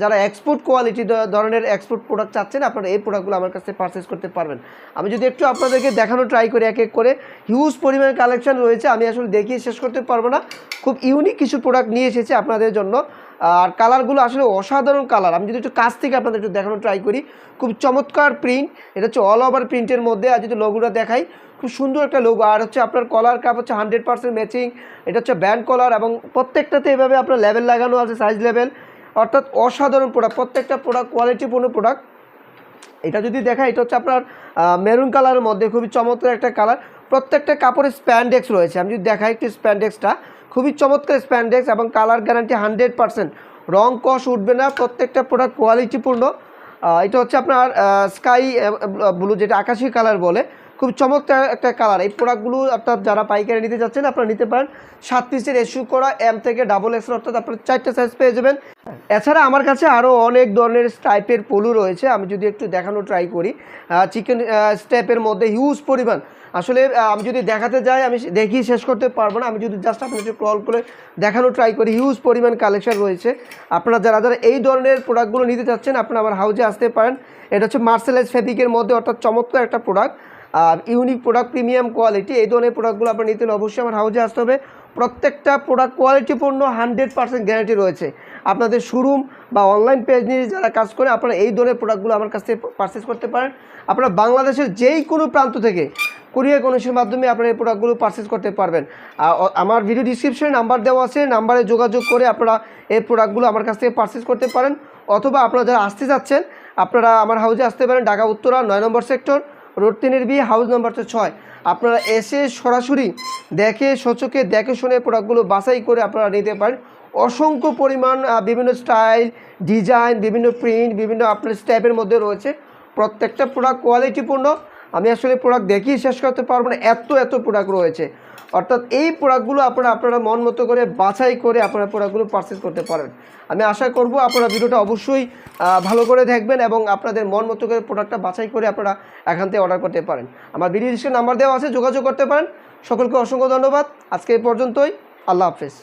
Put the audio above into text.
যারা export quality ধরনের export product চাচ্ছেন আপনারা এই প্রোডাক্টগুলো আমার কাছে পারচেস করতে পারবেন। আমি যদি একটু আপনাদেরকে দেখানো ট্রাই করি এক এক করে, হিউজ পরিমাণে কালেকশন রয়েছে, আমি আসলে দেখিয়ে শেষ করতে পারবো না। খুব ইউনিক কিছু প্রোডাক্ট নিয়ে এসেছি আপনাদের জন্য। আর কালারগুলো আসলে অসাধারণ কালার। আমি যদি একটু কাছ থেকে আপনাদের একটু দেখানো ট্রাই করি, খুব চমৎকার প্রিন্ট, এটা হচ্ছে অল ওভার প্রিন্টের মধ্যে। আর যদি লোগোটা দেখাই, খুব সুন্দর একটা লোগো। আর হচ্ছে আপনার কলার কাপ হচ্ছে 100% ম্যাচিং, এটা হচ্ছে ব্যান্ড কলার এবং প্রত্যেকটাতে এভাবে আপনার লেভেল লাগানো আছে, সাইজ লেভেল, অর্থাৎ অসাধারণ প্রোডাক্ট, প্রত্যেকটা প্রোডাক্ট কোয়ালিটিপূর্ণ প্রোডাক্ট। এটা যদি দেখায়, এটা হচ্ছে আপনার মেরুন কালারের মধ্যে খুবই চমৎকার একটা কালার। প্রত্যেকটা কাপড়ে স্প্যান্ডেক্স রয়েছে। আমি যদি দেখাই একটু স্প্যান্ডেক্সটা, খুবই চমৎকার স্প্যান্ডেক্স এবং কালার গ্যারান্টি 100%, রং কষ উঠবে না। প্রত্যেকটা প্রোডাক্ট কোয়ালিটিপূর্ণ। এটা হচ্ছে আপনার স্কাই ব্লু, যেটা আকাশি কালার বলে, খুব চমৎকার একটা কালার। এই প্রোডাক্টগুলো আপনার যারা পাইকারি নিতে যাচ্ছেন আপনারা নিতে পারেন। 7 পিসের ইস্যু করা এম থেকে XXL, অর্থাৎ আপনার 4টা সাইজ পেয়ে যাবেন। এছাড়া আমার কাছে আরও অনেক ধরনের টাইপের পলু রয়েছে। আমি যদি একটু দেখানো ট্রাই করি, চিকেন স্টেপের মধ্যে হিউজ পরিমাণ। আসলে আমি যদি দেখাতে যাই আমি দেখিয়ে শেষ করতে পারবো না। আমি যদি জাস্ট আপনাকে ক্রল করে দেখানো ট্রাই করি, হিউজ পরিমাণ কালেকশন রয়েছে। আপনারা যারা যারা এই ধরনের প্রোডাক্টগুলো নিতে চাচ্ছেন আপনারা আমার হাউজে আসতে পারেন। এটা হচ্ছে মার্সেলাইজ ফেব্রিকের মধ্যে, অর্থাৎ চমৎকার একটা প্রোডাক্ট, আর ইউনিক প্রোডাক্ট, প্রিমিয়াম কোয়ালিটি। এই ধরনের প্রোডাক্টগুলো আপনার নিতে হলে অবশ্যই আমার হাউজে আসতে হবে। প্রত্যেকটা প্রোডাক্ট কোয়ালিটিপূর্ণ, 100% গ্যারান্টি রয়েছে। আপনাদের শোরুম বা অনলাইন পেজ নিয়ে যারা কাজ করে আপনারা এই ধরনের প্রোডাক্টগুলো আমার কাছ থেকে পারচেস করতে পারেন। আপনারা বাংলাদেশের যেই কোনো প্রান্ত থেকে কুরিয়ার কন্ডিশনের মাধ্যমে আপনারা এই প্রোডাক্টগুলো পারচেস করতে পারবেন। আমার ভিডিও ডিসক্রিপশনে নাম্বার দেওয়া আছে, নাম্বারে যোগাযোগ করে আপনারা এই প্রোডাক্টগুলো আমার কাছ থেকে পারচেস করতে পারেন। অথবা আপনারা যারা আসতে যাচ্ছেন আপনারা আমার হাউজে আসতে পারেন, Dhaka Uttara 9 number sector, road 3-B, house number 6। আপনারা এসে সরাসরি দেখে সচকে দেখে শুনে প্রোডাক্টগুলো বাছাই করে আপনারা নিতে পারেন। অসংখ্য পরিমাণ বিভিন্ন স্টাইল, ডিজাইন, বিভিন্ন প্রিন্ট, বিভিন্ন আপনার স্টেপের মধ্যে রয়েছে। প্রত্যেকটা প্রোডাক্ট কোয়ালিটিপূর্ণ। আমি আসলে প্রোডাক্ট দেখিয়ে শেষ করতে পারবো না, এত প্রোডাক্ট রয়েছে। অর্থাৎ এই প্রোডাক্টগুলো আপনারা মন মতো করে বাছাই করে আপনারা প্রোডাক্টগুলো পারচেস করতে পারেন। আমি আশা করব আপনারা ভিডিওটা অবশ্যই ভালো করে দেখবেন এবং আপনাদের মন মতো করে প্রোডাক্টটা বাছাই করে আপনারা এখান থেকে অর্ডার করতে পারেন। আমার ভিডিও ডিসক্রিপশনে নাম্বার দেওয়া আছে, যোগাযোগ করতে পারেন। সকলকে অসংখ্য ধন্যবাদ। আজকে এই পর্যন্তই। আল্লাহ হাফেজ।